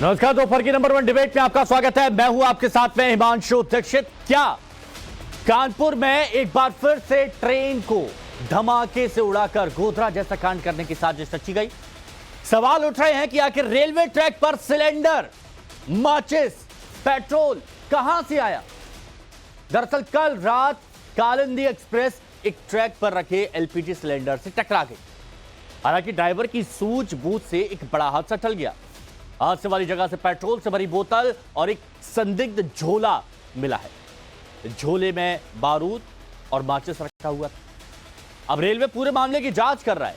नमस्कार, दोपहर की नंबर 1 डिबेट में आपका स्वागत है। मैं हूं आपके साथ में हिमांशु दीक्षित। क्या कानपुर में एक बार फिर से ट्रेन को धमाके से उड़ाकर गोधरा जैसा कांड करने की साजिश रची गई? सवाल उठ रहे हैं कि आखिर रेलवे ट्रैक पर सिलेंडर, माचिस, पेट्रोल कहां से आया? दरअसल कल रात कालिंदी एक्सप्रेस एक ट्रैक पर रखे एलपीजी सिलेंडर से टकरा गई। हालांकि ड्राइवर की सूझबूझ से एक बड़ा हादसा टल गया। हादसे वाली जगह से पेट्रोल से भरी बोतल और एक संदिग्ध झोला मिला है। झोले में बारूद और माचिस रखा हुआ था। अब रेलवे पूरे मामले की जांच कर रहा है।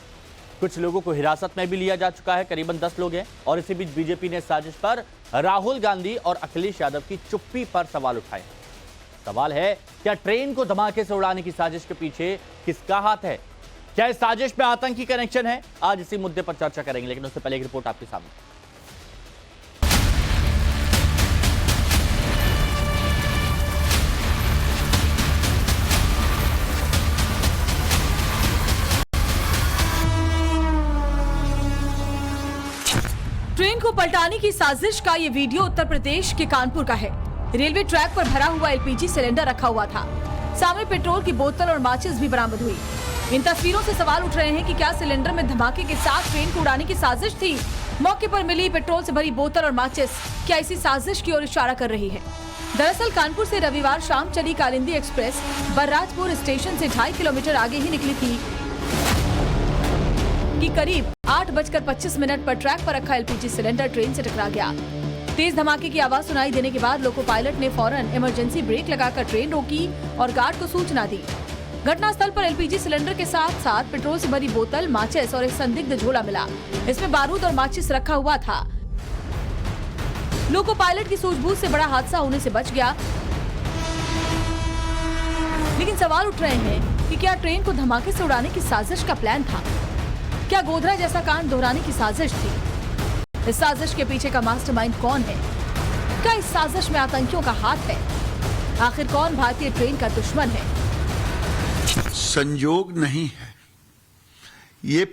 कुछ लोगों को हिरासत में भी लिया जा चुका है, करीबन 10 लोग हैं। और इसी बीच बीजेपी ने साजिश पर राहुल गांधी और अखिलेश यादव की चुप्पी पर सवाल उठाए हैं। सवाल है, क्या ट्रेन को धमाके से उड़ाने की साजिश के पीछे किसका हाथ है? क्या इस साजिश में आतंकी कनेक्शन है? आज इसी मुद्दे पर चर्चा करेंगे, लेकिन उससे पहले एक रिपोर्ट आपके सामने। ट्रेन को पलटाने की साजिश का ये वीडियो उत्तर प्रदेश के कानपुर का है। रेलवे ट्रैक पर भरा हुआ एलपीजी सिलेंडर रखा हुआ था। सामने पेट्रोल की बोतल और माचिस भी बरामद हुई। इन तस्वीरों से सवाल उठ रहे हैं कि क्या सिलेंडर में धमाके के साथ ट्रेन को उड़ाने की साजिश थी? मौके पर मिली पेट्रोल से भरी बोतल और माचिस क्या इसी साजिश की ओर इशारा कर रही है? दरअसल कानपुर से रविवार शाम चली कालिंदी एक्सप्रेस बर्राजपुर स्टेशन से 2.5 किलोमीटर आगे ही निकली थी कि करीब 8:25 पर ट्रैक पर रखा एलपीजी सिलेंडर ट्रेन से टकरा गया। तेज धमाके की आवाज सुनाई देने के बाद लोको पायलट ने फौरन इमरजेंसी ब्रेक लगाकर ट्रेन रोकी और गार्ड को सूचना दी। घटनास्थल पर एलपीजी सिलेंडर के साथ साथ पेट्रोल से भरी बोतल, माचिस और एक संदिग्ध झोला मिला। इसमें बारूद और माचिस रखा हुआ था। लोको पायलट की सूझबूझ से बड़ा हादसा होने से बच गया। लेकिन सवाल उठ रहे हैं कि क्या ट्रेन को धमाके से उड़ाने की साजिश का प्लान था? क्या गोधरा जैसा कांड दोहराने की साजिश थी? इस साजिश के पीछे का मास्टरमाइंड कौन है? क्या इस साजिश में आतंकियों का हाथ है? आखिर कौन भारतीय ट्रेन का दुश्मन है? संयोग नहीं है। ये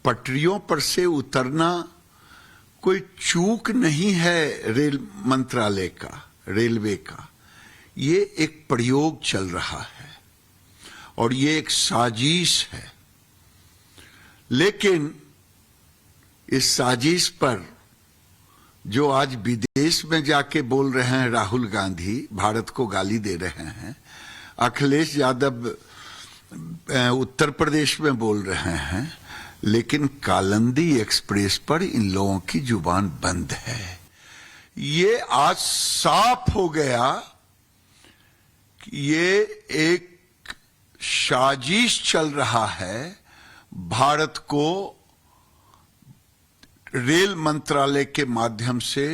पटरियों पर से उतरना कोई चूक नहीं है रेल मंत्रालय का, रेलवे का। ये एक प्रयोग चल रहा है और ये एक साजिश है। लेकिन इस साजिश पर जो आज विदेश में जाके बोल रहे हैं राहुल गांधी, भारत को गाली दे रहे हैं, अखिलेश यादव उत्तर प्रदेश में बोल रहे हैं, लेकिन कालिंदी एक्सप्रेस पर इन लोगों की जुबान बंद है। ये आज साफ हो गया कि ये एक साजिश चल रहा है भारत को रेल मंत्रालय के माध्यम से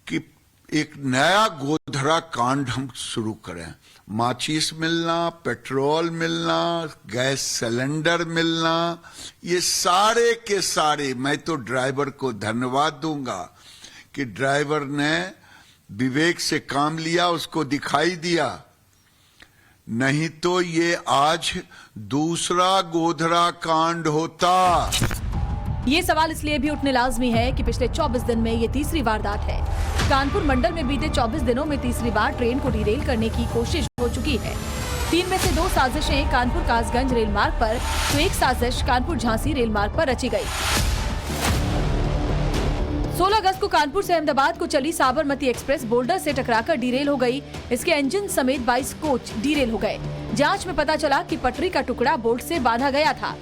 कि एक नया गोधरा कांड हम शुरू करें। माचिस मिलना, पेट्रोल मिलना, गैस सिलेंडर मिलना, ये सारे के सारे, मैं तो ड्राइवर को धन्यवाद दूंगा कि ड्राइवर ने विवेक से काम लिया, उसको दिखाई दिया। नहीं तो ये आज दूसरा गोधरा कांड होता। ये सवाल इसलिए भी उठने लाजमी है कि पिछले 24 दिन में ये तीसरी वारदात है। कानपुर मंडल में बीते 24 दिनों में तीसरी बार ट्रेन को डिरेल करने की कोशिश हो चुकी है। 3 में से 2 साजिशें कानपुर कासगंज रेल मार्ग पर, तो एक साजिश कानपुर झांसी रेल मार्ग पर रची गई। 16 अगस्त को कानपुर से अहमदाबाद को चली साबरमती एक्सप्रेस बोल्डर से टकराकर डिरेल हो गई। इसके इंजन समेत 22 कोच डिरेल हो गए। जांच में पता चला कि पटरी का टुकड़ा बोल्ट से बांधा गया था।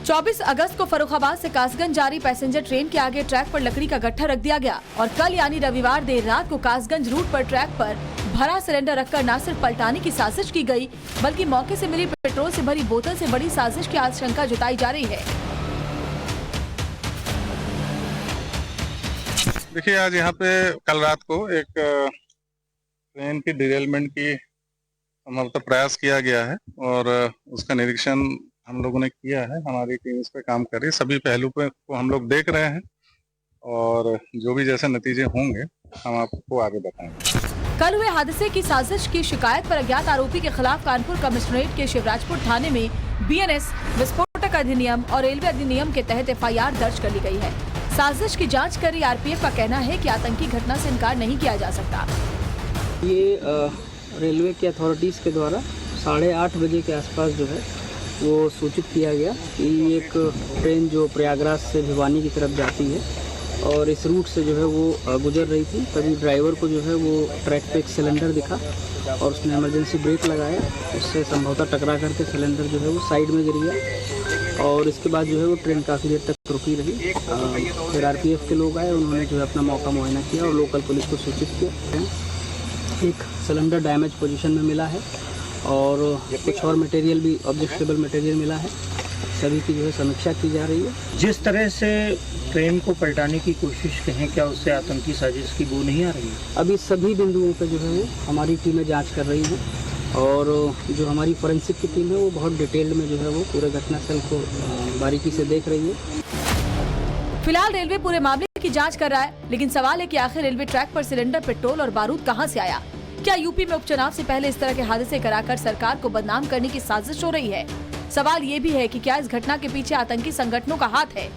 24 अगस्त को फर्रुखाबाद से कासगंज जा रही पैसेंजर ट्रेन के आगे ट्रैक पर लकड़ी का गट्ठा रख दिया गया और कल यानी रविवार देर रात को कासगंज रूट पर ट्रैक पर भरा सिलेंडर रखकर न सिर्फ पलटाने की साजिश की गई, बल्कि मौके से मिली पेट्रोल से भरी बोतल से बड़ी साजिश की आशंका जताई जा रही है। देखिए, आज यहाँ पे कल रात को एक ट्रेन की डिरेलमेंट की मतलब प्रयास किया गया है और उसका निरीक्षण हम लोगों ने किया है। हमारी टीम इस पे काम कर रही है। सभी पहलू पे को हम लोग देख रहे हैं और जो भी जैसे नतीजे होंगे हम आपको आगे बताएंगे। कल हुए हादसे की साजिश की शिकायत पर अज्ञात आरोपी के खिलाफ कानपुर कमिश्नरेट के शिवराजपुर थाने में बीएनएस, विस्फोटक अधिनियम और रेलवे अधिनियम के तहत एफआईआर दर्ज कर ली गई है। साजिश की जांच कर रही आरपीएफ का कहना है कि आतंकी घटना से इनकार नहीं किया जा सकता। ये रेलवे के अथॉरिटीज़ के द्वारा 8:30 बजे के आसपास जो है वो सूचित किया गया कि एक ट्रेन जो प्रयागराज से भिवानी की तरफ जाती है और इस रूट से जो है वो गुजर रही थी। तभी ड्राइवर को जो है वो ट्रैक पे एक सिलेंडर दिखा और उसने इमरजेंसी ब्रेक लगाया। उससे संभवतः टकरा करके सिलेंडर जो है वो साइड में गिर गया और इसके बाद जो है वो ट्रेन काफ़ी देर तक रुकी रही। फिर आरपीएफ के लोग आए, उन्होंने जो है अपना मौका मुआयना किया और लोकल पुलिस को सूचित किया। एक सिलेंडर डैमेज पोजीशन में मिला है और कुछ और मटेरियल भी, ऑब्जेक्टेबल मटेरियल मिला है। सभी की जो है समीक्षा की जा रही है। जिस तरह से ट्रेन को पलटाने की कोशिश करें, क्या उससे आतंकी साजिश की बू नहीं आ रही है? अभी सभी बिंदुओं पे जो है वो हमारी टीमें जांच कर रही हैं और जो हमारी फोरेंसिक की टीम है वो बहुत डिटेल्ड में जो है वो पूरे घटनास्थल को बारीकी से देख रही है। फिलहाल रेलवे पूरे मामले की जांच कर रहा है, लेकिन सवाल है कि आखिर रेलवे ट्रैक पर सिलेंडर, पेट्रोल और बारूद कहां से आया? क्या यूपी में उपचुनाव से पहले इस तरह के हादसे कराकर सरकार को बदनाम करने की साजिश हो रही है? सवाल ये भी है कि क्या इस घटना के पीछे आतंकी संगठनों का हाथ है?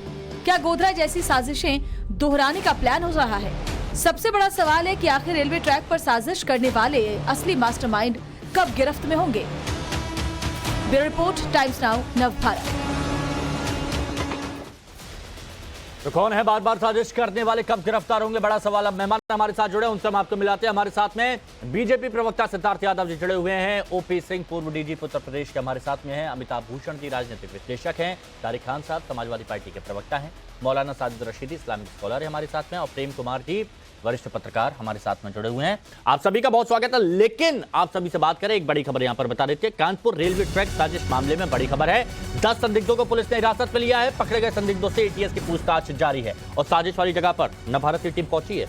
क्या गोधरा जैसी साजिशें दोहराने का प्लान हो रहा है? सबसे बड़ा सवाल है कि आखिर रेलवे ट्रैक पर साजिश करने वाले असली मास्टरमाइंड कब गिरफ्त में होंगे? Bureau report, times now, Navbharat. तो कौन है बार बार साजिश करने वाले, कब गिरफ्तार होंगे? बड़ा सवाल। अब मेहमान हमारे साथ जुड़े, उनसे हम आपको मिलाते हैं। हमारे साथ में बीजेपी प्रवक्ता सिद्धार्थ यादव जी जुड़े हुए हैं। ओपी सिंह पूर्व डीजीपी उत्तर प्रदेश के हमारे साथ में हैं। अमिताभ भूषण जी राजनीतिक विश्लेषक हैं। तारिक खान साहब समाजवादी पार्टी के प्रवक्ता हैं। मौलाना साजिद रशीदी इस्लामिक स्कॉलर है हमारे साथ में। और प्रेम कुमार जी वरिष्ठ पत्रकार हमारे साथ में जुड़े हुए हैं। आप सभी का बहुत स्वागत है। लेकिन आप सभी से बात करें, एक बड़ी खबर यहां पर बता देते हैं। कानपुर रेलवे ट्रैक साजिश मामले में बड़ी खबर है। 10 संदिग्धों को पुलिस ने हिरासत में लिया है। पकड़े गए संदिग्धों से एटीएस की पूछताछ जारी है और साजिश वाली जगह पर नवभारत की टीम पहुंची है।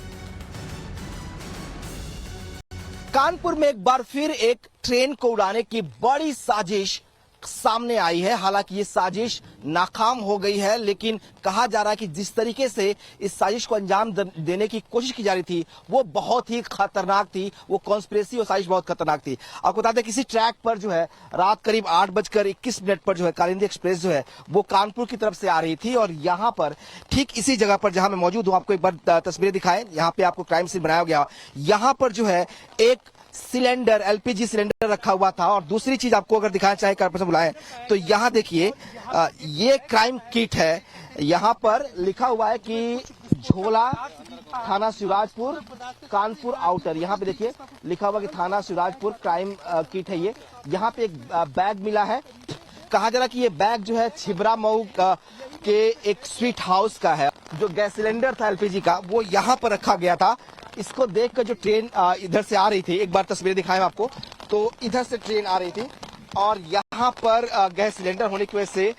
कानपुर में एक बार फिर एक ट्रेन को उड़ाने की बड़ी साजिश सामने आई है। हालांकि ये साजिश नाकाम हो गई है, लेकिन कहा जा रहा है कि जिस तरीके से इस साजिश को अंजाम देने की कोशिश की जा रही थी वो बहुत ही खतरनाक थी। वो कॉन्स्पिरेसी और साजिश बहुत खतरनाक थी। आपको बता दें किसी ट्रैक पर जो है रात करीब 8:21 पर जो है कालिंदी एक्सप्रेस जो है वो कानपुर की तरफ से आ रही थी और यहाँ पर ठीक इसी जगह पर जहां मैं मौजूद हूँ, आपको एक बार तस्वीरें दिखाएं। यहाँ पे आपको क्राइम सीन बनाया गया। यहाँ पर जो है एक सिलेंडर, एलपीजी सिलेंडर रखा हुआ था। और दूसरी चीज आपको अगर दिखाना चाहे कारपोरेशन बुलाएं तो यहाँ देखिए, ये क्राइम किट है। यहाँ पर लिखा हुआ है कि झोला थाना शिवराजपुर कानपुर आउटर। यहाँ पे देखिए लिखा हुआ कि थाना शिवराजपुर क्राइम किट है ये। यहाँ पे एक बैग मिला है। कहा जा रहा कि ये बैग जो है छिबरा मऊ के एक स्वीट हाउस का है। जो गैस सिलेंडर था एलपीजी का वो यहाँ पर रखा गया था। इसको देखकर जो ट्रेन इधर से आ रही थी, एक बार तस्वीरें दिखाएं आपको, तो इधर से ट्रेन आ रही थी और यहाँ पर गैस सिलेंडर होने की वजह से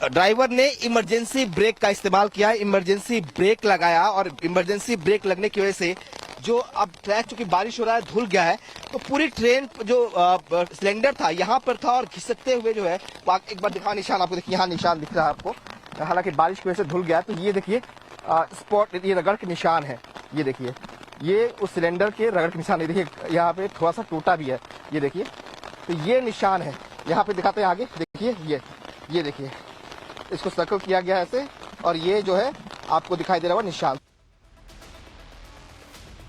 ड्राइवर ने इमरजेंसी ब्रेक का इस्तेमाल किया। इमरजेंसी ब्रेक लगाया और इमरजेंसी ब्रेक लगने की वजह से जो अब ट्रैक, चूंकि बारिश हो रहा है, धुल गया है, तो पूरी ट्रेन जो सिलेंडर था यहाँ पर था और घिसकते हुए जो है, एक बार दिखा निशान आपको, देखिए यहाँ निशान दिख रहा है आपको। हालांकि बारिश की वजह से धुल गया, तो ये देखिए स्पॉट, ये रगड़ के निशान है। ये देखिए, ये उस सिलेंडर के रगड़ के निशान है। देखिए यहाँ पे थोड़ा सा टूटा भी है, ये देखिए, तो ये निशान है। यहाँ पे दिखाते हैं आगे, देखिए ये देखिए, इसको सर्कल किया गया है ऐसे और ये जो है आपको दिखाई दे रहा है निशान।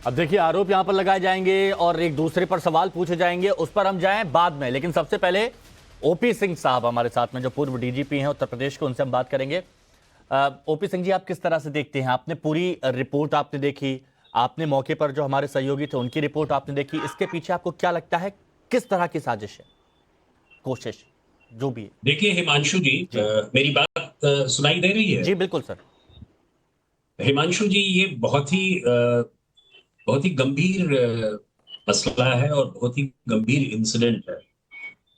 अब देखिए आरोप यहां पर लगाए जाएंगे और एक दूसरे पर सवाल पूछे जाएंगे, उस पर हम जाएं बाद में। लेकिन सबसे पहले ओपी सिंह साहब हमारे साथ में, जो पूर्व डीजीपी हैं उत्तर प्रदेश के, उनसे हम बात करेंगे। ओपी सिंह जी, आप किस तरह से देखते हैं? आपने पूरी रिपोर्ट आपने देखी, आपने मौके पर जो हमारे सहयोगी थे उनकी रिपोर्ट आपने देखी, इसके पीछे आपको क्या लगता है, किस तरह की साजिश है, कोशिश जो भी है? देखिए हिमांशु जी, मेरी बात सुनाई दे रही है? जी बिल्कुल सर। हिमांशु जी, ये बहुत ही गंभीर मसला है और बहुत ही गंभीर इंसिडेंट है।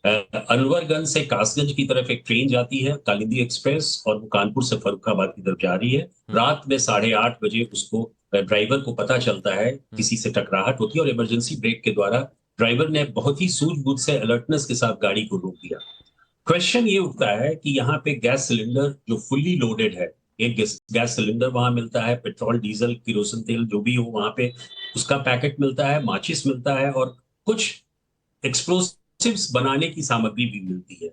अनवरगंज से कासगंज की तरफ एक ट्रेन जाती है, कालिंदी एक्सप्रेस, और वो कानपुर से फर्रुखाबाद की तरफ जा रही है। रात में 8:30 बजे उसको ड्राइवर को पता चलता है किसी से टकराहट होती है और इमरजेंसी ब्रेक के द्वारा ड्राइवर ने बहुत ही सूझबूझ से, अलर्टनेस के साथ गाड़ी को रोक दिया। क्वेश्चन ये उठता है कि यहाँ पे गैस सिलेंडर जो फुल्ली लोडेड है, एक गैस सिलेंडर वहां मिलता है, पेट्रोल, डीजल, किरोसिन तेल जो भी हो वहां पे उसका पैकेट मिलता है, माचिस मिलता है और कुछ एक्सप्लोसिव्स बनाने की सामग्री भी मिलती है।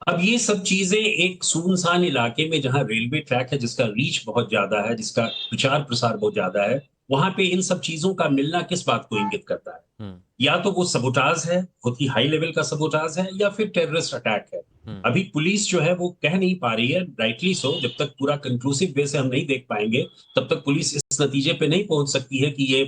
अब ये सब चीजें एक सुनसान इलाके में जहां रेलवे ट्रैक है, जिसका रीच बहुत ज्यादा है, जिसका प्रचार प्रसार बहुत ज्यादा है, वहां पे इन सब चीजों का मिलना किस बात को इंगित करता है? या तो वो सबोटाज है, बहुत ही हाई लेवल का सबोटाज है, या फिर टेररिस्ट अटैक है। अभी पुलिस जो है वो कह नहीं पा रही है, राइटली सो। जब तक पूरा कंक्लूसिव वे से हम नहीं देख पाएंगे, तब तक पुलिस इस नतीजे पे नहीं पहुंच सकती है कि ये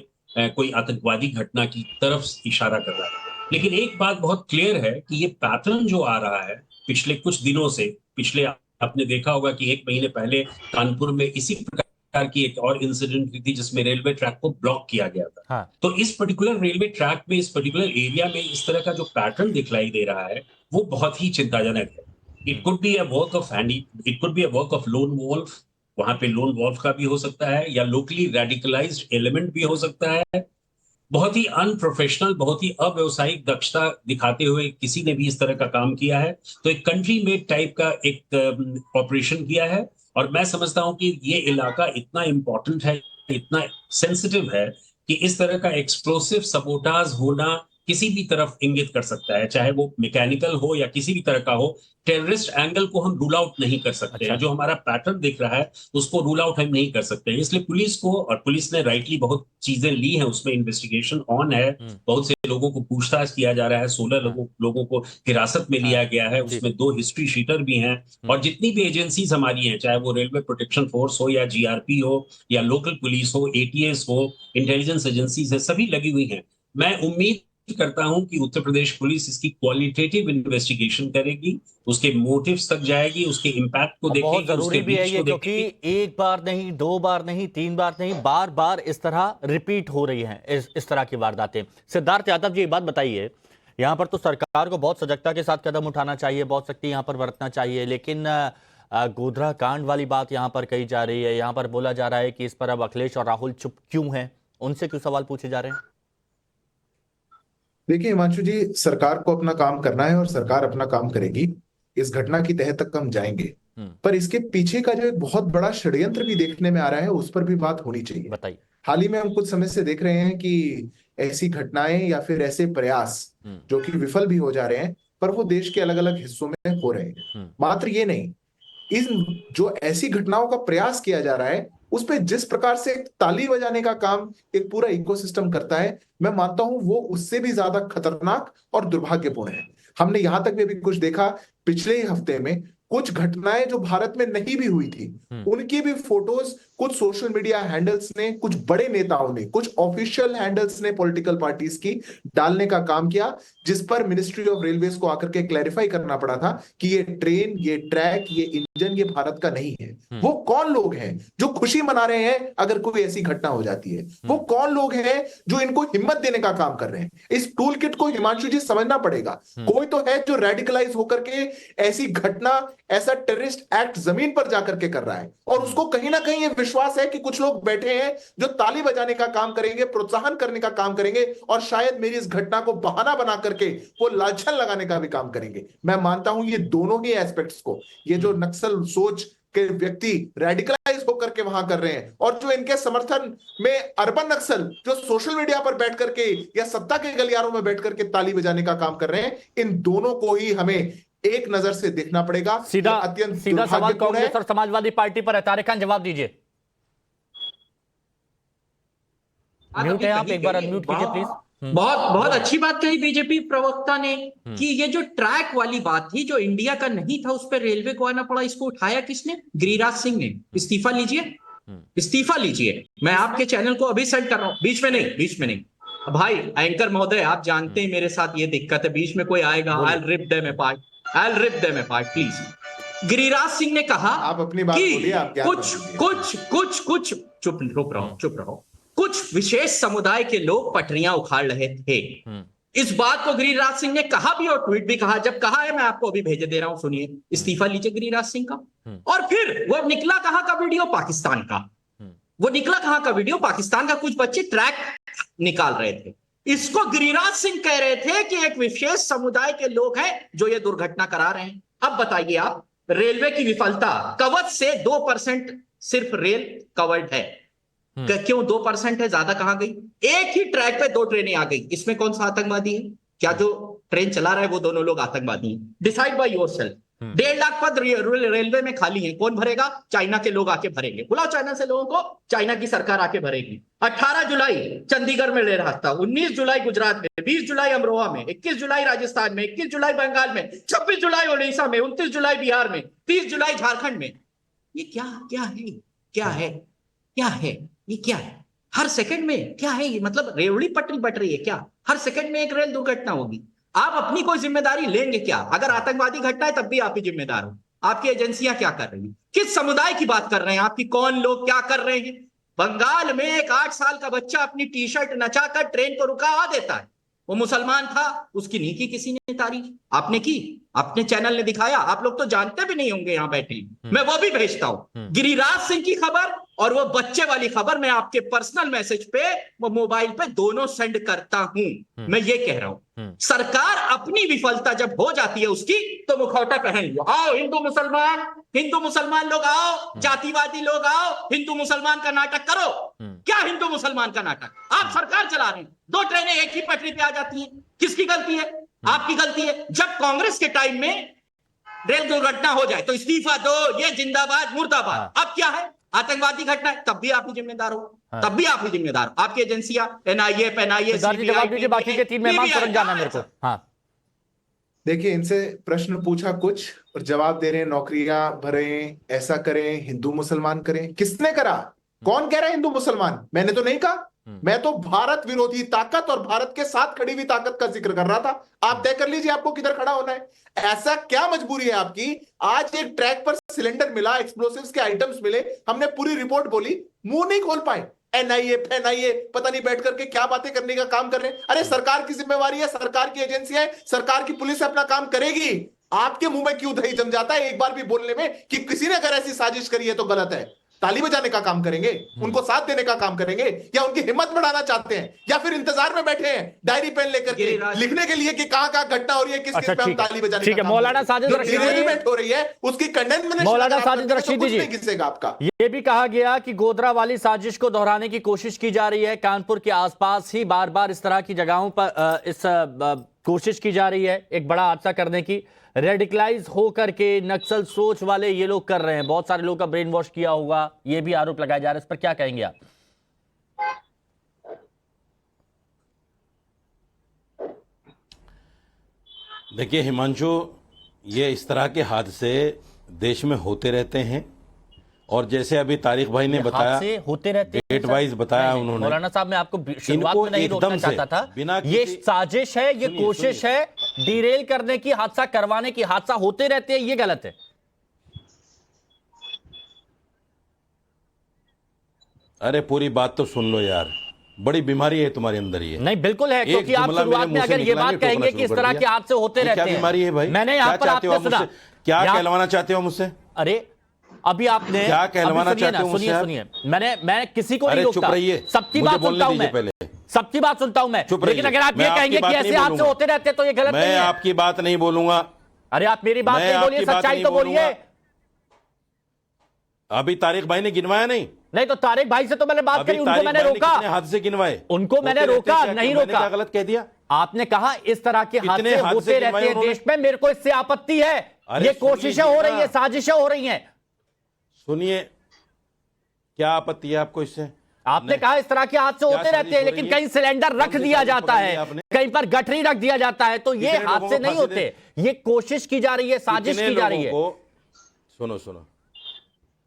कोई आतंकवादी घटना की तरफ इशारा कर रहा है। लेकिन एक बात बहुत क्लियर है कि ये पैटर्न जो आ रहा है पिछले कुछ दिनों से, पिछले आपने देखा होगा कि 1 महीने पहले कानपुर में इसी प्रकार की एक और इंसिडेंट हुई थी जिसमें रेलवे ट्रैक को ब्लॉक किया गया था। हाँ। तो इस पर्टिकुलर रेलवे ट्रैक में, इस पर्टिकुलर एरिया में इस तरह का जो पैटर्न दिखलाई दे रहा है वो बहुत ही चिंताजनक है। It could be a work of it could be a work of lone wolf. वहां पे लोन वॉल्फ का भी हो सकता है, या लोकली रेडिकलाइज्ड एलिमेंट भी हो सकता है। बहुत ही अनप्रोफेशनल, बहुत ही अव्यवसायिक दक्षता दिखाते हुए किसी ने भी इस तरह का काम किया है। तो एक कंट्री मेड टाइप का एक ऑपरेशन किया है। और मैं समझता हूं कि ये इलाका इतना इंपॉर्टेंट है, इतना सेंसिटिव है कि इस तरह का एक्सप्लोसिव सबोटाज होना किसी भी तरफ इंगित कर सकता है, चाहे वो मैकेनिकल हो या किसी भी तरह का हो। टेररिस्ट एंगल को हम रूल आउट नहीं कर सकते हैं। जो हमारा पैटर्न दिख रहा है उसको रूल आउट हम नहीं कर सकते हैं। इसलिए पुलिस को, और पुलिस ने राइटली बहुत चीजें ली हैं, उसमें इन्वेस्टिगेशन ऑन है। बहुत से लोगों को पूछताछ किया जा रहा है, 16 लोगों को हिरासत में लिया गया है, उसमें 2 हिस्ट्री शीटर भी हैं। और जितनी भी एजेंसीज हमारी हैं, चाहे वो रेलवे प्रोटेक्शन फोर्स हो या जीआरपी हो या लोकल पुलिस हो, एटीएस हो, इंटेलिजेंस एजेंसीज है, सभी लगी हुई हैं। मैं उम्मीद करता हूं कि उत्तर प्रदेश पुलिस इसकी क्वालिटेटिव इन्वेस्टिगेशन करेगी, उसके मोटिव्स तक जाएगी, उसके इम्पैक्ट को देखेगी। बहुत जरूरी भी है ये, क्योंकि एक बार नहीं, 2 बार नहीं, 3 बार नहीं, बार बार इस तरह रिपीट हो रही हैं इस तरह की वारदातें। सिद्धार्थ यादव जी, एक बात बताइए, यहाँ पर तो सरकार को बहुत सजगता के साथ कदम उठाना चाहिए, बहुत सख्ती यहाँ पर बरतना चाहिए, लेकिन गोधरा कांड वाली बात यहाँ पर कही जा रही है। यहाँ पर बोला जा रहा है कि इस पर अब अखिलेश और राहुल चुप क्यों हैं, उनसे क्यों सवाल पूछे जा रहे हैं? देखिए हिमांशु जी, सरकार को अपना काम करना है और सरकार अपना काम करेगी। इस घटना की तह तक हम जाएंगे, पर इसके पीछे का जो एक बहुत बड़ा षड्यंत्र भी देखने में आ रहा है, उस पर भी बात होनी चाहिए। बताइए। हाल ही में हम कुछ समय से देख रहे हैं कि ऐसी घटनाएं या फिर ऐसे प्रयास जो कि विफल भी हो जा रहे हैं, पर वो देश के अलग अलग हिस्सों में हो रहे हैं। मात्र ये नहीं, इन जो ऐसी घटनाओं का प्रयास किया जा रहा है उस पे जिस प्रकार से ताली बजाने का काम एक पूरा इकोसिस्टम करता है, मैं मानता हूं वो उससे भी ज्यादा खतरनाक और दुर्भाग्यपूर्ण है। हमने यहां तक में भी कुछ देखा, पिछले ही हफ्ते में कुछ घटनाएं जो भारत में नहीं भी हुई थी, उनकी भी फोटोज कुछ सोशल मीडिया हैंडल्स ने, कुछ बड़े नेताओं ने, कुछ ऑफिशियल हैंडल्स ने पॉलिटिकल पार्टीज की डालने का काम किया, जिस पर मिनिस्ट्री ऑफ रेलवेज को आकर के क्लैरिफाई करना पड़ा था कि ये ट्रेन, ये ट्रैक, ये इंजन, ये भारत का नहीं है। वो कौन लोग हैं जो खुशी मना रहे हैं अगर कोई ऐसी घटना हो जाती है? वो कौन लोग हैं जो इनको हिम्मत देने का काम कर रहे हैं? इस टूल किट को हिमांशु जी समझना पड़ेगा। कोई तो है जो रेडिकलाइज होकर के ऐसी घटना, ऐसा टेररिस्ट एक्ट जमीन पर जाकर के कर रहा है, और उसको कहीं ना कहीं ये विश्वास है कि कुछ लोग बैठे हैं जो ताली बजाने का काम करेंगे, प्रोत्साहन करने का काम करेंगे, और शायद मेरी इस घटना को बहाना बना करके वो लाछन लगाने का भी काम करेंगे। मैं मानता हूं ये दोनों ही एस्पेक्ट्स को, ये जो नक्सल सोच के व्यक्ति रेडिकलाइज होकर के वहां कर रहे हैं, और जो इनके समर्थन में अर्बन नक्सल जो सोशल मीडिया पर बैठ करके या सत्ता के गलियारों में बैठ करके ताली बजाने का काम कर रहे हैं, इन दोनों को ही हमें एक नजर से देखना पड़ेगा। सीधा सवाल दुर्भाग्यपूर्ण कांग्रेस और समाजवादी पार्टी पर है। तारिक खान, जवाब दीजिए। म्यूट है आप, एक बार अनम्यूट कीजिए प्लीज। बहुत अच्छी बात कही बीजेपी प्रवक्ता ने कि ये जो ट्रैक वाली बात थी, जो इंडिया का नहीं था, उस पर रेलवे को आना पड़ा। इसको उठाया किसने? गिरिराज सिंह ने। इस्तीफा लीजिए, इस्तीफा लीजिए। मैं आपके चैनल को अभी सेंड कर रहा हूं। बीच में नहीं भाई एंकर महोदय, आप जानते हैं मेरे साथ ये दिक्कत है, बीच में कोई आएगा, I'll rip them apart please. Giriraj Singh ने कहा, आप अपनी बात बोलिए, आप क्या कुछ चुप रहो। कुछ विशेष समुदाय के लोग पटरियां उखाड़ रहे थे। इस बात को गिरिराज सिंह ने कहा भी और ट्वीट भी कहा। जब कहा है, मैं आपको अभी भेजे दे रहा हूं, सुनिए। इस्तीफा लीजिए गिरिराज सिंह का। और फिर वो निकला कहां का वीडियो? पाकिस्तान का। वो निकला कहां का वीडियो? पाकिस्तान का। कुछ बच्चे ट्रैक निकाल रहे थे। इसको गिरिराज सिंह कह रहे थे कि एक विशेष समुदाय के लोग हैं जो ये दुर्घटना करा रहे हैं। अब बताइए आप, रेलवे की विफलता, कवच से 2% सिर्फ रेल कवर्ड है। क्यों 2% है? ज्यादा कहां गई? एक ही ट्रैक पे 2 ट्रेनें आ गई। इसमें कौन सा आतंकवादी है? क्या जो ट्रेन चला रहा है वो दोनों लोग आतंकवादी हैं? Decide by yourself. 1.5 लाख पद रेलवे में खाली हैं, कौन भरेगा? चाइना के लोग आके भरेंगे। बुलाओ चाइना से लोगों को, चाइना की सरकार आके भरेगी। 18 जुलाई चंडीगढ़ में ले रहा था, 19 जुलाई गुजरात में, 20 जुलाई अमरोहा में, 21 जुलाई राजस्थान में, 21 जुलाई बंगाल में, 26 जुलाई उड़ीसा में, 29 जुलाई बिहार में, 30 जुलाई झारखंड में। ये क्या क्या है? क्या है? क्या है ये? क्या है? हर सेकंड में क्या है ये? मतलब रेवड़ी पटरी बट रही है क्या? हर सेकंड में एक रेल दुर्घटना होगी। आप अपनी कोई जिम्मेदारी लेंगे क्या? अगर आतंकवादी घटना है तब भी आप ही जिम्मेदार हो। आपकी एजेंसियां क्या कर रही हैं? किस समुदाय की बात कर रहे हैं? आपकी कौन लोग क्या कर रहे हैं? बंगाल में एक 8 साल का बच्चा अपनी टी शर्ट नचाकर ट्रेन को रुका देता है। वो मुसलमान था, उसकी नहीं की किसी ने तारीफ, आपने की, अपने चैनल ने दिखाया। आप लोग तो जानते भी नहीं होंगे यहाँ बैठे, मैं वो भी भेजता हूं। गिरिराज सिंह की खबर और वो बच्चे वाली खबर मैं आपके पर्सनल मैसेज पे, वो मोबाइल पे दोनों सेंड करता हूं। मैं ये कह रहा हूं, सरकार अपनी विफलता जब हो जाती है उसकी, तो मुखौटा पहन लो। आओ हिंदू मुसलमान लोग आओ, जातिवादी लोग आओ, हिंदू मुसलमान का नाटक करो। क्या हिंदू मुसलमान का नाटक? आप सरकार चला रहे हैं, 2 ट्रेनें एक ही पटरी पे आ जाती हैं। किसकी गलती है? आपकी गलती है। जब कांग्रेस के टाइम में रेल दुर्घटना हो जाए तो इस्तीफा दो, ये जिंदाबाद मुर्दाबाद। अब क्या है? आतंकवादी घटना है, तब भी आप ही जिम्मेदार हो, तब भी आप ही जिम्मेदार हो। आपकी एजेंसियां एनआईए, बाकी के 3 मेहमान तुरंत जाना मेरे को। हाँ, देखिए, इनसे प्रश्न पूछा कुछ और जवाब दे रहे हैं नौकरियां भरें, ऐसा करें, हिंदू मुसलमान करें। किसने करा? कौन कह रहा है हिंदू मुसलमान? मैंने तो नहीं कहा। मैं तो भारत विरोधी ताकत और भारत के साथ खड़ी हुई ताकत का जिक्र कर रहा था। आप तय कर लीजिए आपको किधर खड़ा होना है। ऐसा क्या मजबूरी है आपकी? आज एक ट्रैक पर सिलेंडर मिला, एक्सप्लोसिव्स के आइटम्स मिले, हमने पूरी रिपोर्ट बोली, मुंह नहीं खोल पाए। एनआईए पता नहीं बैठ करके क्या बातें करने का काम कर रहे हैं। अरे सरकार की जिम्मेवारी है, सरकार की एजेंसियां है, सरकार की पुलिस अपना काम करेगी। आपके मुंह में क्यों दही जम जाता है एक बार भी बोलने में कि किसी ने अगर ऐसी साजिश करी है तो गलत है? ताली बजाने का काम करेंगे, उनको साथ देने का काम करेंगे, या उनकी हिम्मत बढ़ाना चाहते हैं, या फिर इंतजार में बैठे हैं डायरी पेन लेकर के लिखने के लिए कि कहां घटना हो रही है, किस किस पे हम ताली बजाने ठीक है। मौलाना साजिद रशीद हो रही है उसकी कंडेंसमेंट। मौलाना साजिद रशीद जी, किसेगा आपका? ये भी कहा गया कि गोधरा वाली साजिश को दोहराने की कोशिश की जा रही है। कानपुर के आसपास ही बार बार इस तरह की जगहों पर इस कोशिश की जा रही है एक बड़ा हादसा करने की। रेडिकलाइज होकर के नक्सल सोच वाले ये लोग कर रहे हैं, बहुत सारे लोगों का ब्रेन वॉश किया होगा, ये भी आरोप लगाया जा रहा है। इस पर क्या कहेंगे आप? देखिए हिमांशु, ये इस तरह के हादसे देश में होते रहते हैं, और जैसे अभी तारिक भाई ने बताया, होते रहते हैं, डेट वाइज बताया उन्होंने। मौलाना साहब, मैं आपको शुरुआत में नहीं रोकना चाहता था। ये साजिश है, ये कोशिश है डिरेल करने की, हादसा करवाने की। हादसा होते रहते हैं, ये गलत है। अरे पूरी बात तो सुन लो यार, बड़ी बीमारी है तुम्हारे अंदर ये। नहीं बिल्कुल है, क्योंकि आप शुरुआत में अगर ये बात कहेंगे कि इस तरह के हादसे होते रहते हैं। क्या बीमारी है भाई? मैंने यहाँ पर आपसे सुना, क्या कहलवाना चाहते हो मुझसे? अरे अभी आपने क्या कहलवाना चाहते हो मुझसे? सुनिए, मैं किसी को नहीं रोकता, चुप रहिए, सबकी बात सुनता हूं मैं, सबकी बात सुनता हूं मैं, लेकिन अगर आप ये कहेंगे कि ऐसे हादसे होते रहते तो ये गलत नहीं है। मैं आपकी बात नहीं बोलूंगा। अरे आप मेरी बात नहीं बोलिए, सच्चाई तो बोलिए। अभी तारिक भाई ने गिनवाया नहीं तो तारिक भाई से तो मैंने बात करी, उनको मैंने रोका। हादसे गिनवाए? उनको मैंने रोका, नहीं रोका। क्या गलत कह दिया? आपने कहा इस तरह के हादसे होते रहते हैं देश में, मेरे को इससे आपत्ति है। ये कोशिशें हो रही है, साजिशें हो रही हैं। सुनिए, क्या आपत्ति है आपको इससे? आपने कहा इस तरह के हादसे होते रहते हैं, लेकिन कहीं सिलेंडर रख दिया जाता है, कहीं पर गठरी रख दिया जाता है, तो ये हादसे नहीं होते। ये कोशिश की जा रही है, साजिश की जा रही है। सुनो,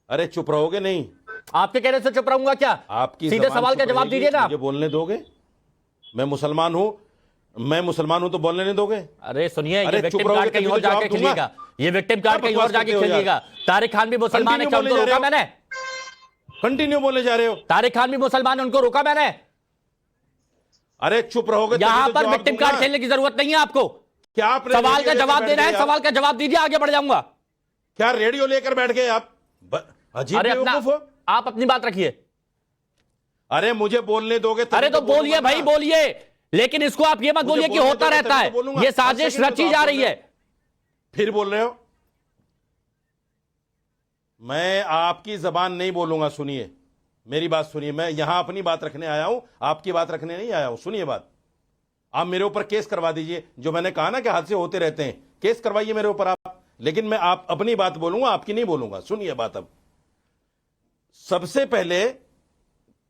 अरे चुप रहोगे नहीं? आपके कहने से चुप रहूंगा क्या? आपकी सीधे सवाल का जवाब दीजिए ना। मुझे बोलने दोगे? मैं मुसलमान हूं तो बोलने नहीं दोगे? अरे सुनिए, ये विक्टिम कार्ड कहीं और जाके खेलिएगा, ये विक्टिम कार्ड कहीं और जाके खेलिएगा। तारिक खान भी मुसलमान है, क्या उनको रोका मैंने? कंटिन्यू बोले जा रहे हो। तारिक खान भी मुसलमान है, उनको रोका मैंने? अरे चुप रहोगे? यहां पर विक्टिम कार्ड खेलने की जरूरत नहीं है आपको। क्या सवाल का जवाब दे रहे हैं, सवाल का जवाब दीजिए, आगे बढ़ जाऊंगा। क्या रेडियो लेकर बैठ गए आप? अजीब बेवकूफ हो। आप अपनी बात रखिए। अरे मुझे बोलने दोगे? अरे तो बोलिए भाई, बोलिए, लेकिन इसको आप ये मत बोलिए कि होता रहता है, ये साजिश रची जा रही है। फिर बोल रहे हो? मैं आपकी जबान नहीं बोलूंगा। सुनिए, मेरी बात सुनिए। मैं यहां अपनी बात रखने आया हूं, आपकी बात रखने नहीं आया हूं। सुनिए बात, आप मेरे ऊपर केस करवा दीजिए। जो मैंने कहा ना कि हादसे होते रहते हैं, केस करवाइए मेरे ऊपर। आप लेकिन मैं आप अपनी बात बोलूंगा, आपकी नहीं बोलूंगा। सुनिए बात। अब सबसे पहले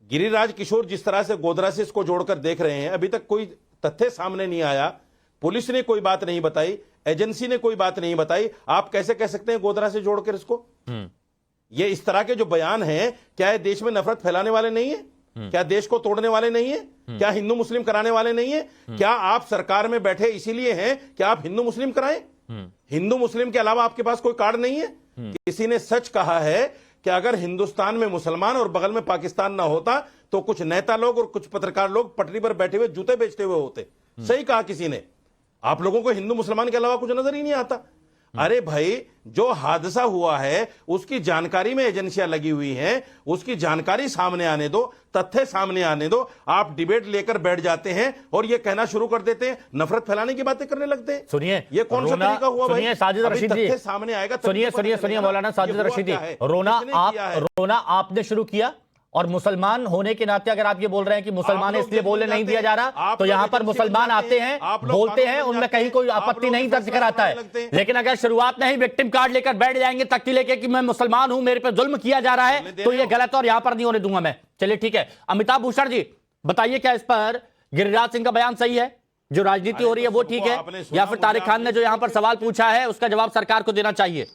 गिरिराज किशोर जिस तरह से गोधरा से इसको जोड़कर देख रहे हैं, अभी तक कोई तथ्य सामने नहीं आया, पुलिस ने कोई बात नहीं बताई, एजेंसी ने कोई बात नहीं बताई, आप कैसे कह सकते हैं गोधरा से जोड़कर इसको? ये इस तरह के जो बयान हैं, क्या ये देश में नफरत फैलाने वाले नहीं है? क्या देश को तोड़ने वाले नहीं है? क्या हिंदू मुस्लिम कराने वाले नहीं है? क्या आप सरकार में बैठे इसीलिए हैं कि आप हिंदू मुस्लिम कराएं? हिंदू मुस्लिम के अलावा आपके पास कोई कार्ड नहीं है? किसी ने सच कहा है कि अगर हिंदुस्तान में मुसलमान और बगल में पाकिस्तान ना होता तो कुछ नेता लोग और कुछ पत्रकार लोग पटरी पर बैठे हुए जूते बेचते हुए होते। सही कहा किसी ने। आप लोगों को हिंदू मुसलमान के अलावा कुछ नजर ही नहीं आता। अरे भाई, जो हादसा हुआ है उसकी जानकारी में एजेंसियां लगी हुई हैं, उसकी जानकारी सामने आने दो, तथ्य सामने आने दो। आप डिबेट लेकर बैठ जाते हैं और ये कहना शुरू कर देते हैं, नफरत फैलाने की बातें करने लगते हैं। सुनिए, ये कौन सा तरीका हुआ भाई? सुनिए साजिद रशीद जी, सामने आएगा। सुनिए मौलाना साजिद रशीद जी, रोना आपने शुरू किया, और मुसलमान होने के नाते अगर आप ये बोल रहे हैं कि मुसलमान है इसलिए बोलने नहीं दिया जा रहा, तो यहाँ पर मुसलमान आते हैं, बोलते हैं, उनमें कहीं कोई आपत्ति नहीं दर्ज कराता है। लेकिन अगर शुरुआत में ही विक्टिम कार्ड लेकर बैठ जाएंगे तख्ती लेके कि मैं मुसलमान हूं, मेरे पे जुल्म किया जा रहा है, तो ये गलत है और यहां पर नहीं होने दूंगा मैं। चलिए ठीक है, अमिताभ भूषण जी बताइए, क्या इस पर गिरिराज सिंह का बयान सही है? जो राजनीति हो रही है वो ठीक है, या फिर तारिक खान ने जो यहां पर सवाल पूछा है उसका जवाब सरकार को देना चाहिए?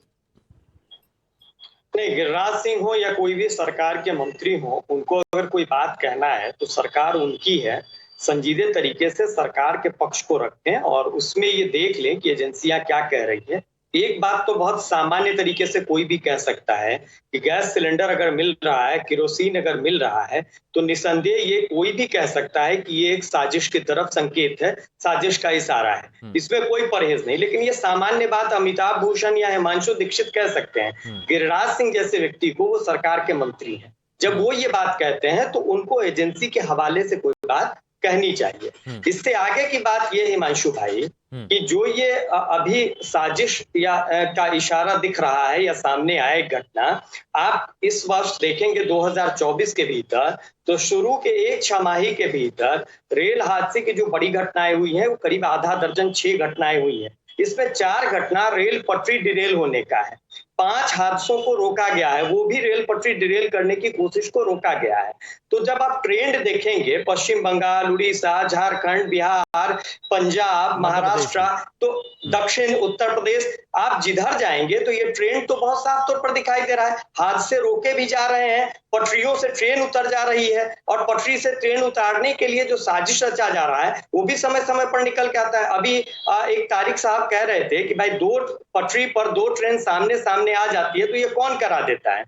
नहीं, गिरिराज सिंह हो या कोई भी सरकार के मंत्री हो, उनको अगर कोई बात कहना है तो सरकार उनकी है। संजीदे तरीके से सरकार के पक्ष को रखें और उसमें ये देख लें कि एजेंसियां क्या कह रही है। एक बात तो बहुत सामान्य तरीके से कोई भी कह सकता है कि गैस सिलेंडर अगर मिल रहा है, केरोसिन अगर मिल रहा है, तो निसंदेह ये कोई भी कह सकता है कि ये एक साजिश की तरफ संकेत है, साजिश का इशारा है, इसमें कोई परहेज नहीं। लेकिन ये सामान्य बात अमिताभ भूषण या हिमांशु दीक्षित कह सकते हैं। गिरिराज सिंह जैसे व्यक्ति को, वो सरकार के मंत्री हैं, जब वो ये बात कहते हैं तो उनको एजेंसी के हवाले से कोई बात कहनी चाहिए। इससे आगे की बात ये हिमांशु भाई कि जो ये अभी साजिश या का इशारा दिख रहा है या सामने आए घटना, आप इस वर्ष देखेंगे 2024 के भीतर, तो शुरू के एक छमाही के भीतर रेल हादसे की जो बड़ी घटनाएं हुई हैं वो करीब आधा दर्जन 6 घटनाएं हुई हैं। इसमें 4 घटना रेल पटरी डिरेल होने का है, 5 हादसों को रोका गया है, वो भी रेल पटरी डिरेल करने की कोशिश को रोका गया है। तो जब आप ट्रेंड देखेंगे, पश्चिम बंगाल, उड़ीसा, झारखंड, बिहार, पंजाब, महाराष्ट्र, तो दक्षिण उत्तर प्रदेश, आप जिधर जाएंगे तो ये ट्रेंड तो बहुत साफ तौर पर दिखाई दे रहा है। हादसे रोके भी जा रहे हैं, पटरियों से ट्रेन उतर जा रही है, और पटरी से ट्रेन उतारने के लिए जो साजिश रचा जा रहा है वो भी समय समय पर निकल के आता है। अभी एक तारिक साहब कह रहे थे कि भाई 2 पटरी पर 2 ट्रेन सामने सामने आ जाती है तो ये कौन करा देता है।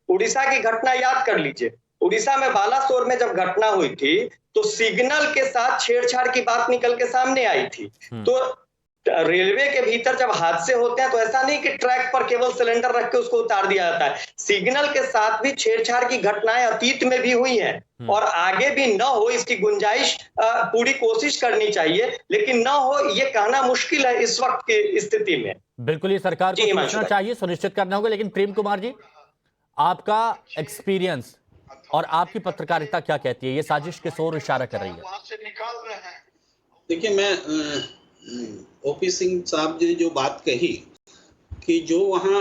उड़ीसा की घटना याद कर लीजिए, उड़ीसा में बालासोर में जब घटना हुई थी तो सिग्नल के साथ छेड़छाड़ की बात निकल के सामने आई थी। तो रेलवे के भीतर जब हादसे होते हैं तो ऐसा नहीं कि ट्रैक पर केवल सिलेंडर रख के उसको उतार दिया जाता है, सिग्नल के साथ भी छेड़छाड़ की घटनाएं अतीत में भी हुई हैं और आगे भी न हो इसकी गुंजाइश पूरी कोशिश करनी चाहिए, लेकिन न हो ये कहना मुश्किल है इस वक्त की स्थिति में। बिल्कुल, ये सरकार को सोचना चाहिए, सुनिश्चित करना होगा। लेकिन प्रेम कुमार जी, आपका एक्सपीरियंस और आपकी पत्रकारिता क्या कहती है? ये साजिश किस ओर इशारा कर रही है? देखिए, मैं ओपी सिंह साहब ने जो बात कही कि जो वहाँ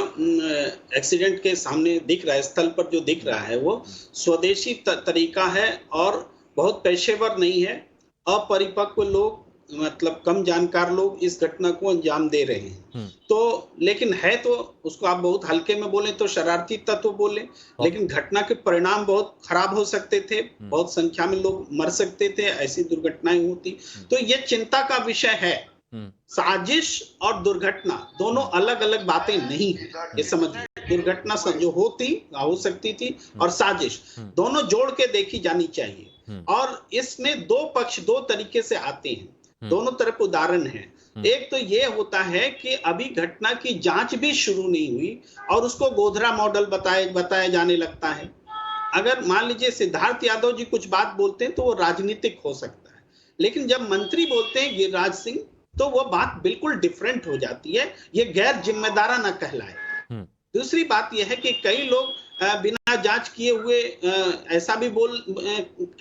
एक्सीडेंट के सामने दिख रहा है, स्थल पर जो दिख रहा है वो स्वदेशी तरीका है और बहुत पेशेवर नहीं है। अपरिपक्व लोग, मतलब कम जानकार लोग इस घटना को अंजाम दे रहे हैं। तो लेकिन है तो उसको आप बहुत हल्के में बोले तो शरारती तत्व बोले, लेकिन घटना के परिणाम बहुत खराब हो सकते थे, बहुत संख्या में लोग मर सकते थे, ऐसी दुर्घटनाएं होती। तो ये चिंता का विषय है। साजिश और दुर्घटना दोनों अलग अलग बातें नहीं है, ये समझिए। दुर्घटना जो हो सकती थी और साजिश दोनों जोड़ के देखी जानी चाहिए। और इसमें 2 पक्ष 2 तरीके से आते हैं, दोनों तरफ उदाहरण है। एक तो ये होता है कि अभी घटना की जांच भी शुरू नहीं हुई और उसको गोधरा मॉडल बताया जाने लगता है। अगर मान लीजिए सिद्धार्थ यादव जी कुछ बात बोलते हैं तो वो राजनीतिक हो सकता है, लेकिन जब मंत्री बोलते हैं गिरिराज सिंह तो वो बात बिल्कुल डिफरेंट हो जाती है, ये गैर जिम्मेदाराना कहलाए। दूसरी बात यह है कि कई लोग बिना जांच किए हुए ऐसा भी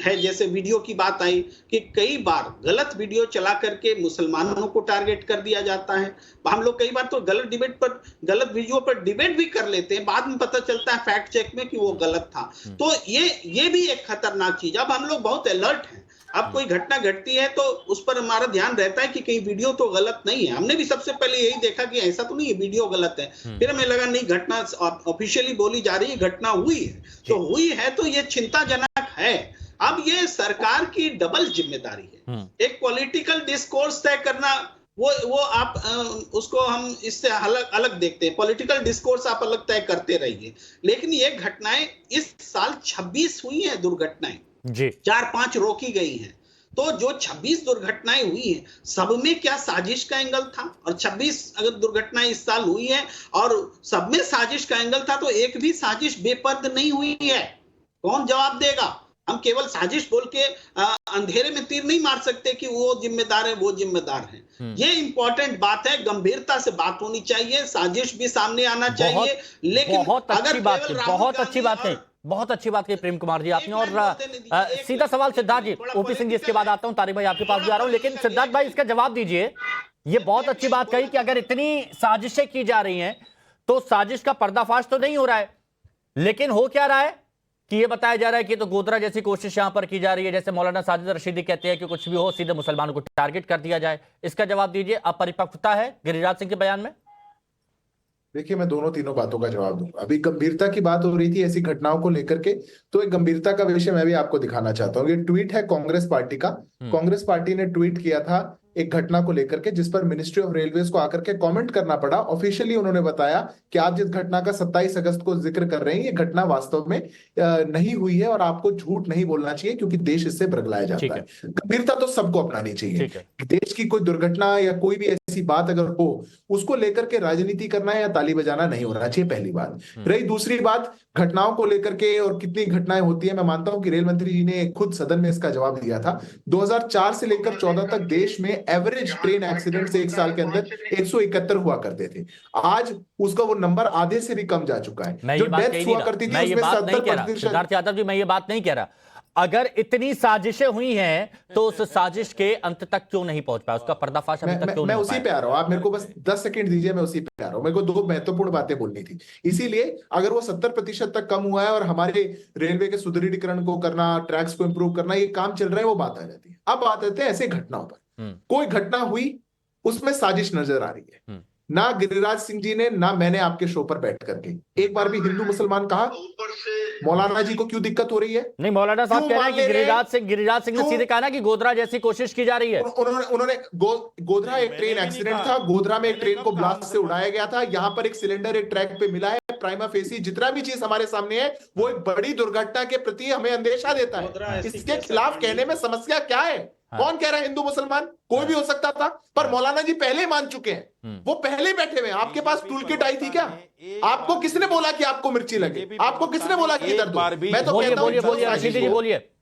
है, जैसे वीडियो की बात आई कि कई बार गलत वीडियो चला करके मुसलमानों को टारगेट कर दिया जाता है। हम लोग कई बार तो गलत वीडियो पर डिबेट भी कर लेते हैं, बाद में पता चलता है फैक्ट चेक में कि वो गलत था। तो ये भी एक खतरनाक चीज। अब हम लोग बहुत अलर्ट हैं। अब कोई घटना घटती है तो उस पर हमारा ध्यान रहता है कि कहीं वीडियो तो गलत नहीं है। हमने भी सबसे पहले यही देखा कि ऐसा तो नहीं है वीडियो गलत है, फिर हमें लगा नहीं, घटना ऑफिशियली बोली जा रही है, घटना हुई है, तो हुई है तो ये चिंताजनक है। अब ये सरकार की डबल जिम्मेदारी है। एक पॉलिटिकल डिस्कोर्स तय करना, वो आप उसको हम इससे अलग देखते हैं। पॉलिटिकल डिस्कोर्स आप अलग तय करते रहिए, लेकिन ये घटनाएं इस साल 26 हुई हैं दुर्घटनाएं जी, 4-5 रोकी गई हैं। तो जो 26 दुर्घटनाएं हुई हैं, सब में क्या साजिश का एंगल था? और 26 अगर दुर्घटनाएं इस साल हुई हैं और सब में साजिश का एंगल था, तो एक भी साजिश बेपर्द नहीं हुई है। कौन जवाब देगा? हम केवल साजिश बोल के अंधेरे में तीर नहीं मार सकते कि वो जिम्मेदार है, वो जिम्मेदार है। ये इंपॉर्टेंट बात है, गंभीरता से बात होनी चाहिए, साजिश भी सामने आना चाहिए। लेकिन बहुत अच्छी बात कही प्रेम कुमार जी आपने। और सीधा सवाल सिद्धार्थ जी, ओपी सिंह जी, इसके बाद आता हूं, तारिक भाई आपके पास भी आ रहा हूं, लेकिन सिद्धार्थ भाई इसका जवाब दीजिए। ये बहुत अच्छी बात कही कि अगर इतनी साजिशें की जा रही हैं तो साजिश का पर्दाफाश तो नहीं हो रहा है, लेकिन हो क्या रहा है कि ये बताया जा रहा है कि तो गोधरा जैसी कोशिश यहां पर की जा रही है, जैसे मौलाना साजिद रशीदी कहते हैं कि कुछ भी हो सीधे मुसलमानों को टारगेट कर दिया जाए। इसका जवाब दीजिए। अपरिपक्वता है गिरिराज सिंह के बयान में? देखिए, मैं तीनों बातों का जवाब दूंगा। अभी गंभीरता की बात हो रही थी ऐसी घटनाओं को लेकर के, तो एक गंभीरता का विषय मैं भी आपको दिखाना चाहता हूँ। ये ट्वीट है कांग्रेस पार्टी का। कांग्रेस पार्टी ने ट्वीट किया था एक घटना को लेकर के, जिस पर मिनिस्ट्री ऑफ रेलवेज को आकर के कमेंट करना पड़ा। ऑफिशियली उन्होंने बताया कि आप जिस घटना का 27 अगस्त को जिक्र कर रहे हैं, ये घटना वास्तव में नहीं हुई है और आपको झूठ नहीं बोलना चाहिए क्योंकि देश इससे भड़बड़ाया जाता है। गंभीरता तो सबको अपनानी चाहिए। देश की कोई दुर्घटना या कोई भी ऐसी बात अगर हो, उसको लेकर के राजनीति करना या ताली बजाना नहीं होना चाहिए, पहली बात। रही दूसरी बात, घटनाओं को लेकर के और कितनी घटनाएं होती है, मैं मानता हूं कि रेल मंत्री जी ने खुद सदन में इसका जवाब दिया था। 2004 से लेकर 14 तक देश में एवरेज ट्रेन एक्सीडेंट से एक साल के अंदर 171 हुआ करते थे। आज उसका वो नंबर आधे से भी कम जा चुका है। जो डेथ्स हुआ करती थी उसमें 70%। सिद्धार्थ यादव जी, मैं ये बात नहीं कह रहा। अगर इतनी साजिशें हुई हैं तो उस साजिश के अंत तक क्यों नहीं पहुंच पाया, उसका पर्दाफाश अभी तक क्यों नहीं? मैं उसी पे आ रहा हूं, आप मेरे को बस 10 सेकंड दीजिए, मैं उसी पे आ रहा हूं। मेरे को 2 महत्वपूर्ण बातें बोलनी थी। इसीलिए अगर वो 70% तक कम हुआ है और हमारे रेलवे के सुदृढ़ीकरण को करना, ट्रैक्स को इंप्रूव करना, ये काम चल रहा है, वो बात आ जाती है। अब बात आते हैं ऐसे घटनाओं पर। कोई घटना हुई, उसमें साजिश नजर आ रही है। ना गिरिराज सिंह जी ने, ना मैंने आपके शो पर बैठ करके एक बार भी हिंदू मुसलमान कहा। मौलाना जी को क्यों दिक्कत हो रही है? नहीं, मौलाना साहब कह रहे हैं कि गिरिराज सिंह ने सीधे कहा ना कि गोधरा जैसी कोशिश की जा रही है। उन्होंने गोधरा एक ट्रेन एक्सीडेंट था, गोधरा में एक ट्रेन को ब्लास्ट से उड़ाया गया था। यहाँ पर एक सिलेंडर एक ट्रैक पे मिला है। प्राइमा फेसी जितना भी चीज हमारे सामने है, वो एक बड़ी दुर्घटना के प्रति हमें अंदेशा देता है। इसके खिलाफ कहने में समस्या क्या है? कौन कह रहा है हिंदू मुसलमान? कोई भी हो सकता था, पर मौलाना जी पहले मान चुके हैं। वो पहले बैठे हुए हैं। आपके पास टूल किट आई थी क्या? आपको किसने बोला कि आपको मिर्ची लगे? आपको किसने बोला कि दर्द? मैं तो कहता हूं,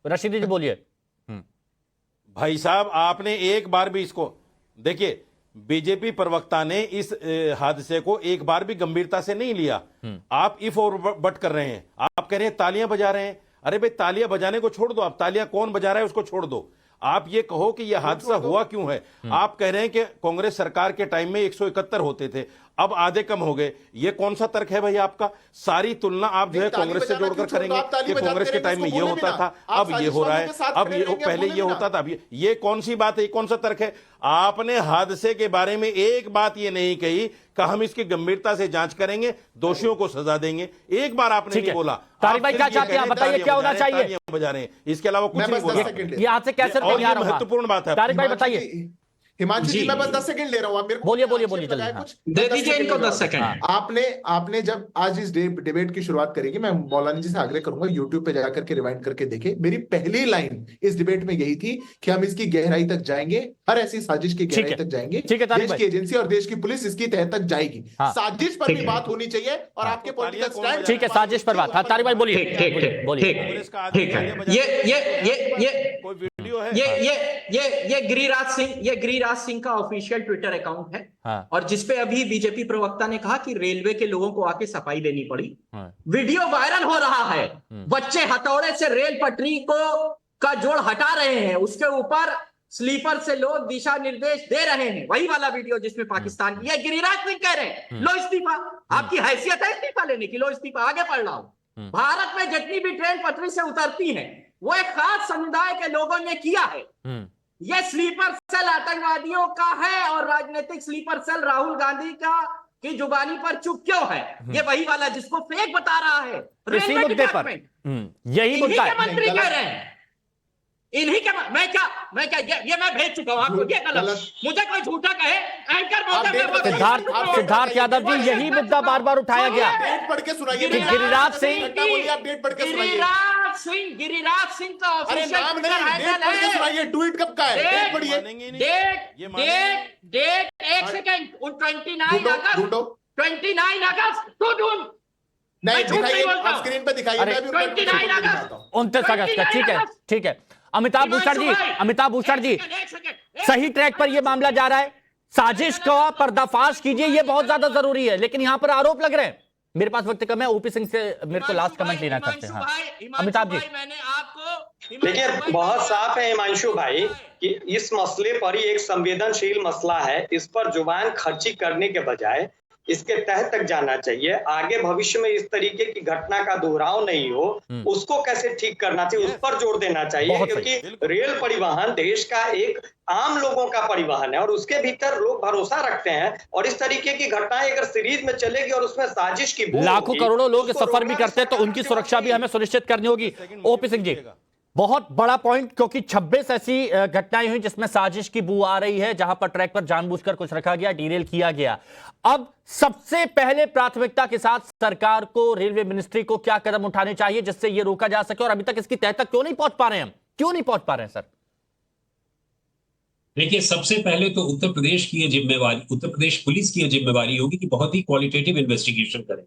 रशीदी जी बोलिए। भाई साहब, आपने एक बार भी इसको देखिए, बीजेपी प्रवक्ता ने इस हादसे को एक बार भी गंभीरता से नहीं लिया। आप इफ और बट कर रहे हैं। आप कह रहे हैं तालियां बजा रहे हैं। अरे भाई, तालियां बजाने को छोड़ दो, आप तालियां कौन बजा रहा है उसको छोड़ दो। आप ये कहो कि यह हादसा हुआ क्यों है। आप कह रहे हैं कि कांग्रेस सरकार के टाइम में 171 होते थे, अब आधे कम हो गए। ये कौन सा तर्क है भाई आपका? सारी तुलना आप जो है कांग्रेस से जोड़कर करेंगे कि कांग्रेस के टाइम में ये होता था, अब ये हो रहा है, अब ये पहले ये होता था, अब ये कौन सी बात है? कौन सा तर्क है? आपने हादसे के बारे में एक बात ये नहीं कही कि हम इसकी गंभीरता से जांच करेंगे, दोषियों को सजा देंगे। एक बार आपने नहीं बोला। तारिक भाई क्या चाहते हैं बताइए, क्या होना चाहिए? बजा रहे हैं, इसके अलावा कुछ नहीं बोला। यहाँ से कैसे महत्वपूर्ण बात है। तारिक भाई बताइए। हिमांशु जी, मैं बस 10 सेकंड ले रहा हूं। आप मेरे को बोलिए कुछ दे दीजिए इनको 10 सेकंड। आपने जब आज इस डिबेट की शुरुआत करेगी, मैं मौलाना जी से आग्रह करूंगा यूट्यूब पे जाकर के रिवाइंड करके देखें। मेरी पहली लाइन इस डिबेट में यही थी कि हम इसकी गहराई तक जाएंगे, हर ऐसी साजिश की गहराई तक जाएंगे। देश की एजेंसी और देश की पुलिस इसकी तह तक जाएगी। साजिश पर भी बात होनी चाहिए और आपके पॉलिटिकल स्टैंड। ठीक है, साजिश पर बात। हाँ तारिक भाई बोलिए। ठीक है। ये गिरिराज सिंह का ऑफिशियल ट्विटर अकाउंट है। हाँ। और जिसपे अभी बीजेपी प्रवक्ता ने कहा कि रेलवे के लोगों को आके सफाई देनी पड़ी। हाँ। वीडियो वायरल हो रहा है, बच्चे हथौड़े से रेल पटरी का जोड़ हटा रहे हैं, उसके ऊपर स्लीपर से लोग दिशा निर्देश दे रहे हैं, वही वाला वीडियो जिसमें पाकिस्तान, ये गिरिराज सिंह कह रहे हैं लो इस्तीफा। आपकी हैसियत है इस्तीफा लेने की? लो इस्तीफा। आगे पढ़ रहा हूं। भारत में जितनी भी ट्रेन पटरी से उतरती है वो एक खास समुदाय के लोगों ने किया है। ये स्लीपर सेल आतंकवादियों का है और राजनीतिक स्लीपर सेल राहुल गांधी की जुबानी पर चुप क्यों है? ये वही वाला जिसको फेक बता रहा है इसी मुद्दे पर यही मुद्दा है। मंत्री कह रहे हैं इन्हीं के। मैं क्या ये मैं भेज चुका हूं आपको। ये गलत, मुझे कोई झूठा कहे एंकर सिद्धार्थ यादव जी, यही मुद्दा बार बार उठाया गया। पढ़ के सुनाइए। गिरिराज सिंह गिरिराज सिंह का ऑफिशियल नाम नहीं, सुनाइए। ट्वीट कब का है? डेट पढ़िए। डेट एक सेकंड, 29 अगस्त तो ढूंढ नहीं दिखाइए, आप स्क्रीन पे दिखाइए। 29 अगस्त 29 अगस्त का। ठीक है। अमिताभ भूषण जी सही ट्रैक पर यह मामला जा रहा है। साजिश का पर्दाफाश कीजिए, यह बहुत ज्यादा जरूरी है। लेकिन यहां पर आरोप लग रहे हैं। मेरे पास वक्त कम है, ओपी सिंह से मेरे को लास्ट कमेंट लेना चाहते हैं। हाँ। अमिताभ जी, मैंने आपको देखिए बहुत साफ है हिमांशु भाई कि इस मसले पर ही एक संवेदनशील मसला है। इस पर जुबान खर्ची करने के बजाय इसके तह तक जाना चाहिए। आगे भविष्य में इस तरीके की घटना का दोहराव नहीं हो, उसको कैसे ठीक करना चाहिए उस पर जोर देना चाहिए। क्योंकि रेल परिवहन देश का एक आम लोगों का परिवहन है और उसके भीतर लोग भरोसा रखते हैं। और इस तरीके की घटनाएं अगर सीरीज में चलेगी और उसमें साजिश की लाखों करोड़ों लोग सफर भी करते हैं तो उनकी सुरक्षा भी हमें सुनिश्चित करनी होगी। ओपी सिंह जी, बहुत बड़ा पॉइंट, क्योंकि 26 ऐसी घटनाएं हुई जिसमें साजिश की बू आ रही है, जहां पर ट्रैक पर जानबूझकर कुछ रखा गया, डीरेल किया गया। अब सबसे पहले प्राथमिकता के साथ सरकार को, रेलवे मिनिस्ट्री को क्या कदम उठाने चाहिए जिससे यह रोका जा सके? और अभी तक इसकी तह तक क्यों नहीं पहुंच पा रहे हैं हम? क्यों नहीं पहुंच पा रहे हैं सर? देखिए, सबसे पहले तो उत्तर प्रदेश की जिम्मेवारी, उत्तर प्रदेश पुलिस की जिम्मेवारी होगी कि बहुत ही क्वालिटेटिव इन्वेस्टिगेशन करें।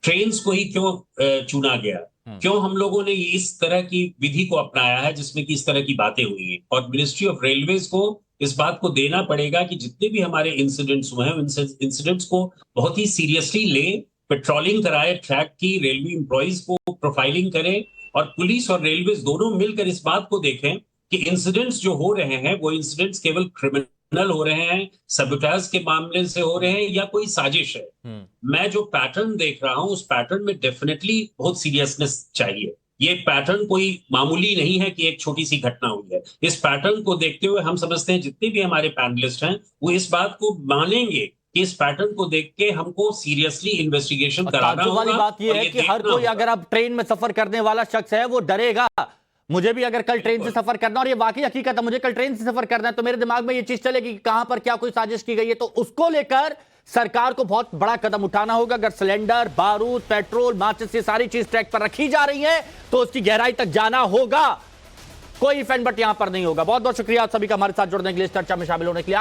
ट्रेन्स को ही क्यों चुना गया, क्यों हम लोगों ने इस तरह की विधि को अपनाया है जिसमें कि इस तरह की बातें हुई हैं। और मिनिस्ट्री ऑफ रेलवेज को इस बात को देना पड़ेगा कि जितने भी हमारे इंसिडेंट्स हुए हैं, इंसिडेंट्स को बहुत ही सीरियसली ले, पेट्रोलिंग कराए ट्रैक की, रेलवे एम्प्लॉइज को प्रोफाइलिंग करें और पुलिस और रेलवेज दोनों मिलकर इस बात को देखें कि इंसिडेंट्स जो हो रहे हैं वो इंसिडेंट्स केवल क्रिमिनल हो रहे हैं, सबोटाज के मामले से हो रहे हैं या कोई साजिश है। मैं जो पैटर्न देख रहा हूं उस पैटर्न में डेफिनेटली बहुत सीरियसनेस चाहिए। ये पैटर्न कोई मामूली नहीं है कि एक छोटी सी घटना हुई है। इस पैटर्न को देखते हुए हम समझते हैं, जितने भी हमारे पैनलिस्ट हैं वो इस बात को मानेंगे कि इस पैटर्न को देख के हमको सीरियसली इन्वेस्टिगेशन कराना होगा। वाली बात यह है कि हर कोई, अगर अब ट्रेन में सफर करने वाला शख्स है वो डरेगा। मुझे भी अगर कल ट्रेन से सफर करना, और ये वाकई हकीकत है, मुझे कल ट्रेन से सफर करना है तो मेरे दिमाग में ये चीज चलेगी कि कहां पर क्या कोई साजिश की गई है। तो उसको लेकर सरकार को बहुत बड़ा कदम उठाना होगा। अगर सिलेंडर, बारूद, पेट्रोल, माचिस, ये सारी चीज ट्रैक पर रखी जा रही है तो उसकी गहराई तक जाना होगा। कोई इफ एंड बट यहां पर नहीं होगा। बहुत बहुत शुक्रिया आप सभी का हमारे साथ जुड़ने के लिए, इस चर्चा में शामिल होने के लिए।